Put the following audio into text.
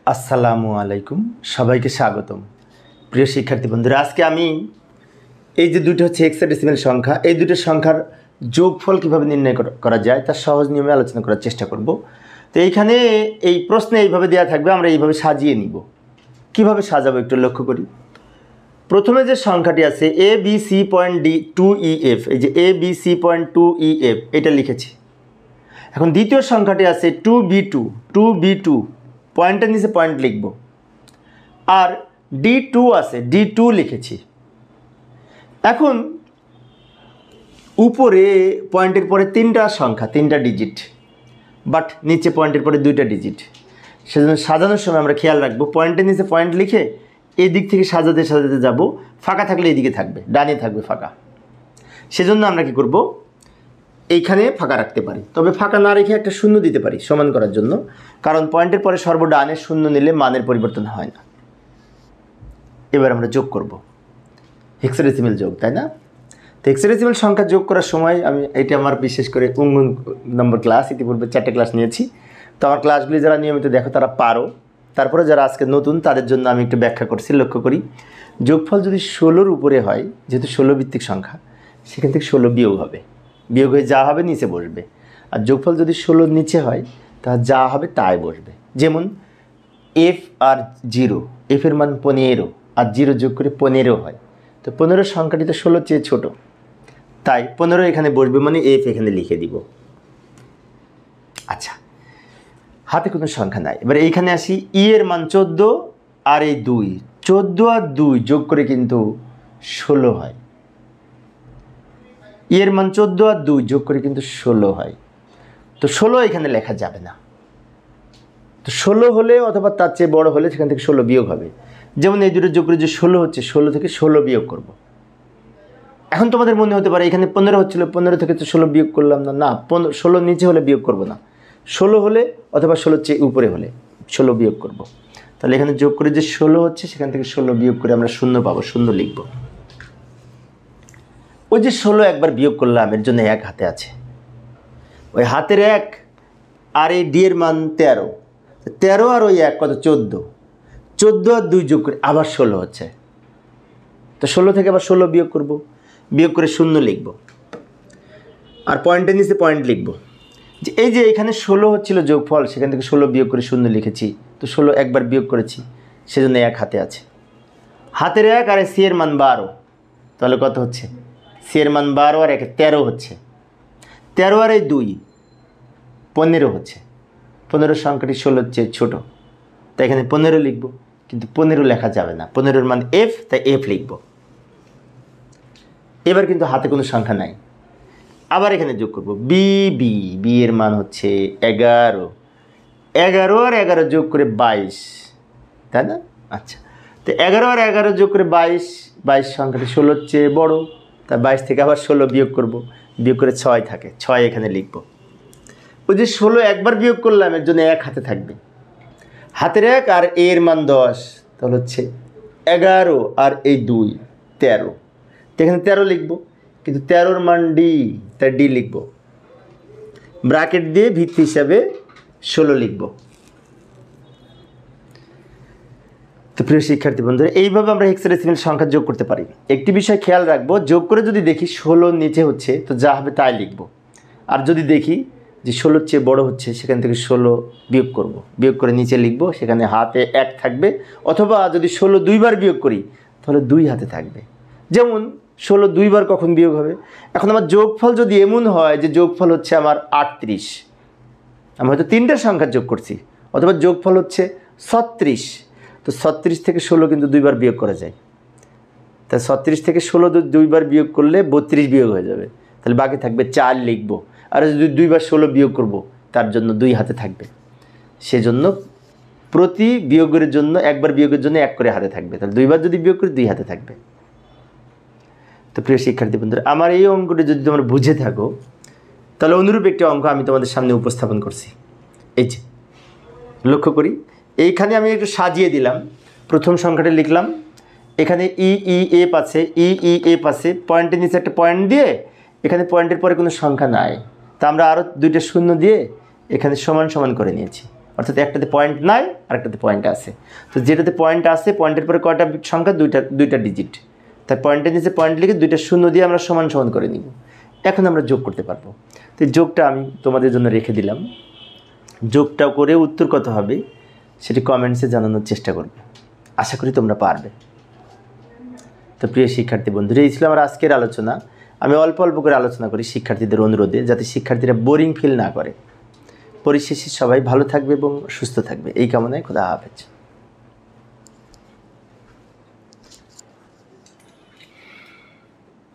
আসসালামু আলাইকুম, সবাইকে স্বাগতম। প্রিয় শিক্ষার্থী বন্ধুরা, আজকে আমি এই যে দুটো হচ্ছে হেক্সাডেসিমাল সংখ্যা, এই দুটো সংখ্যার যোগফল কীভাবে নির্ণয় করা যায় তার সহজ নিয়মে আলোচনা করার চেষ্টা করব। তো এইখানে এই প্রশ্নে এইভাবে দেওয়া থাকবে, আমরা এইভাবে সাজিয়ে নিব। কিভাবে সাজাবো একটু লক্ষ্য করি। প্রথমে যে সংখ্যাটি আছে A B C point D 2EF, এই যে এ বি সি পয়েন্ট 2EF এটা লিখেছি। এখন দ্বিতীয় সংখ্যাটি আছে 2B2 পয়েন্টের নিচে পয়েন্ট লিখব, আর D2 আছে D2 লিখেছি। এখন উপরে পয়েন্টের পরে তিনটা সংখ্যা, তিনটা ডিজিট, বাট নিচে পয়েন্টের পরে দুইটা ডিজিট। সেজন্য সাজানোর সময় আমরা খেয়াল রাখবো পয়েন্টের নিচে পয়েন্ট লিখে এই দিক থেকে সাজাতে সাজাতে যাব, ফাঁকা থাকলে এইদিকে থাকবে, ডানে থাকবে ফাঁকা। সেজন্য আমরা কি করব, এইখানে ফাঁকা রাখতে পারি, তবে ফাঁকা না রেখে একটা শূন্য দিতে পারি সমান করার জন্য, কারণ পয়েন্টের পরে সর্বডানে শূন্য নিলে মানের পরিবর্তন হয় না। এবার আমরা যোগ করব, হেক্সাডেসিমাল যোগ, তাই না? তো হেক্সাডেসিমাল সংখ্যা যোগ করার সময় এটা আমার বিশেষ করে নম্বর ক্লাস, ইতিপূর্বে 4টে ক্লাস নিয়েছি। তো আমার ক্লাসগুলি যারা নিয়মিত দেখো তারা পারো, তারপরে যারা আজকে নতুন তাদের জন্য আমি একটু ব্যাখ্যা করছি। লক্ষ্য করি, যোগফল যদি 16-র উপরে হয়, যেহেতু 16 ভিত্তিক সংখ্যা, সেখান থেকে 16 বিয়োগ হবে, বিয়োগ হয়ে যা হবে নিচে বসবে। আর যোগফল যদি 16-র নিচে হয় তা যা হবে তাই বসবে। যেমন F আর 0, F-এর মান 15 আর 0 যোগ করে 15 হয়। তো 15 সংখ্যাটি তো 16-র চেয়ে ছোটো, তাই 15 এখানে বসবে, মানে F এখানে লিখে দিব। আচ্ছা, হাতে কোনো সংখ্যা নাই। এবার এইখানে আসি, এর মান 14 আর এই 2, 14 আর 2 যোগ করে কিন্তু 16 হয়। এর মান 14 আর 2 যোগ করে কিন্তু 16 হয়। তো 16 এখানে লেখা যাবে না। তো 16 হলে অথবা তার চেয়ে বড় হলে সেখান থেকে 16 বিয়োগ হবে। যেমন এই দুটো যোগ করে যে 16 হচ্ছে, 16 থেকে 16 বিয়োগ করব। এখন তোমাদের মনে হতে পারে এখানে 15 হচ্ছিল, 15 থেকে তো 16 বিয়োগ করলাম না। না, 16 নিচে হলে বিয়োগ করব না, 16 হলে অথবা 16 চেয়ে উপরে হলে 16 বিয়োগ করব। তাহলে এখানে যোগ করে যে 16 হচ্ছে, সেখান থেকে 16 বিয়োগ করে আমরা শূন্য পাবো, শূন্য লিখব। ওই যে 16 একবার বিয়োগ করলাম, এর জন্য 1 হাতে আছে। ওই হাতের 1 আর এই ডি এর মান 13, 13 আর ওই 1 কত, 14, 14 আর 2 যোগ করে আবার 16 হচ্ছে। তো 16 থেকে আবার 16 বিয়োগ করব, বিয়োগ করে শূন্য লিখব, আর পয়েন্টের নিচে পয়েন্ট লিখব। যে এই যে এখানে 16 হচ্ছিল যোগফল, সেখান থেকে 16 বিয়োগ করে শূন্য লিখেছি। তো 16 একবার বিয়োগ করেছি, সেজন্য 1 হাতে আছে। হাতের 1 আর সি এর মান 12, তাহলে কত হচ্ছে, সি এর মান 12 আর 1 13 হচ্ছে। 13 আর এই 2 15 হচ্ছে। 15 সংখ্যাটি 16-র চেয়ে ছোটো, তাই এখানে 15 লিখব, কিন্তু 15 লেখা যাবে না, 15-র মান F, তাই F লিখব। এবার কিন্তু হাতে কোনো সংখ্যা নাই। আবার এখানে যোগ করব, বি এর মান হচ্ছে 11, 11 আর 11 যোগ করে 22, তাই না? আচ্ছা, তো 11 আর 11 যোগ করে 22, 22 সংখ্যাটি 16-র চেয়ে বড়, তাই 22 থেকে আবার 16 বিয়োগ করব, বিয়োগ করে 6 থাকে, 6 এখানে লিখব। ওই যে 16 একবার বিয়োগ করলাম, এর জন্য 1 হাতে থাকবে। হাতের 1 আর এর মান 10, তাহলে হচ্ছে 11 আর এই 2 13, তো এখানে 13 লিখব, কিন্তু 13-র মান ডি, তাই ডি লিখব। ব্র্যাকেট দিয়ে ভিত্তি হিসাবে 16 লিখব। তো প্রিয় শিক্ষার্থী বন্ধুরা, এইভাবে আমরা হেক্সাডেসিমাল সংখ্যা যোগ করতে পারি। একটি বিষয় খেয়াল রাখবো, যোগ করে যদি দেখি 16 নিচে হচ্ছে, তো যা হবে তাই লিখব। আর যদি দেখি যে 16-র চেয়ে বড় হচ্ছে, সেখান থেকে 16 বিয়োগ করব, বিয়োগ করে নিচে লিখব, সেখানে হাতে 1 থাকবে। অথবা যদি 16 2বার বিয়োগ করি, তাহলে 2 হাতে থাকবে। যেমন 16 2বার কখন বিয়োগ হবে, এখন আমার যোগফল যদি এমন হয় যে যোগফল হচ্ছে আমার 38, আমি হয়তো 3টে সংখ্যা যোগ করছি, অথবা যোগফল হচ্ছে 36, তো 36 থেকে 16 কিন্তু 2বার বিয়োগ করা যায়। তাই 36 থেকে 16 2বার বিয়োগ করলে 32 বিয়োগ হয়ে যাবে, তাহলে বাকি থাকবে 4 লিখব। আর যদি 2বার 16 বিয়োগ করব, তার জন্য 2 হাতে থাকবে। সেজন্য প্রতি বিয়োগের জন্য, একবার বিয়োগের জন্য 1 করে হাতে থাকবে, তাহলে 2বার যদি বিয়োগ করি 2 হাতে থাকবে। তো প্রিয় শিক্ষার্থী বন্ধুরা, আমার এই অঙ্কটি যদি তোমরা বুঝে থাকো, তাহলে অনুরূপ একটি অঙ্ক আমি তোমাদের সামনে উপস্থাপন করছি। এই যে লক্ষ্য করি, এইখানে আমি একটু সাজিয়ে দিলাম। প্রথম সংখ্যাটা লিখলাম, এখানে EEF আছে, EEF আছে, পয়েন্টের নিচে একটা পয়েন্ট দিয়ে, এখানে পয়েন্টের পরে কোনো সংখ্যা নাই, তা আমরা আরও 2টা শূন্য দিয়ে এখানে সমান সমান করে নিয়েছি। অর্থাৎ একটাতে পয়েন্ট নাই আর একটাতে পয়েন্ট আছে। তো যেটাতে পয়েন্ট আছে, পয়েন্টের পরে কয়টা সংখ্যা? দুইটা ডিজিট। তাই পয়েন্টের নিচে পয়েন্ট লিখে 2টা শূন্য দিয়ে আমরা সমান সমান করে নিব। এখন আমরা যোগ করতে পারবো। তো এই যোগটা আমি তোমাদের জন্য রেখে দিলাম। যোগটা করে উত্তর কত হবে সেটি কমেন্টসে জানানোর চেষ্টা করবে। আশা করি তোমরা পারবে। তো প্রিয় শিক্ষার্থী বন্ধুরা, এই ছিল আমার আজকের আলোচনা। আমি অল্প অল্প করে আলোচনা করি শিক্ষার্থীদের অনুরোধে, যাতে শিক্ষার্থীরা বোরিং ফিল না করে। পরিশেষে সবাই ভালো থাকবে এবং সুস্থ থাকবে এই কামনায়। খোদা হাফেজ।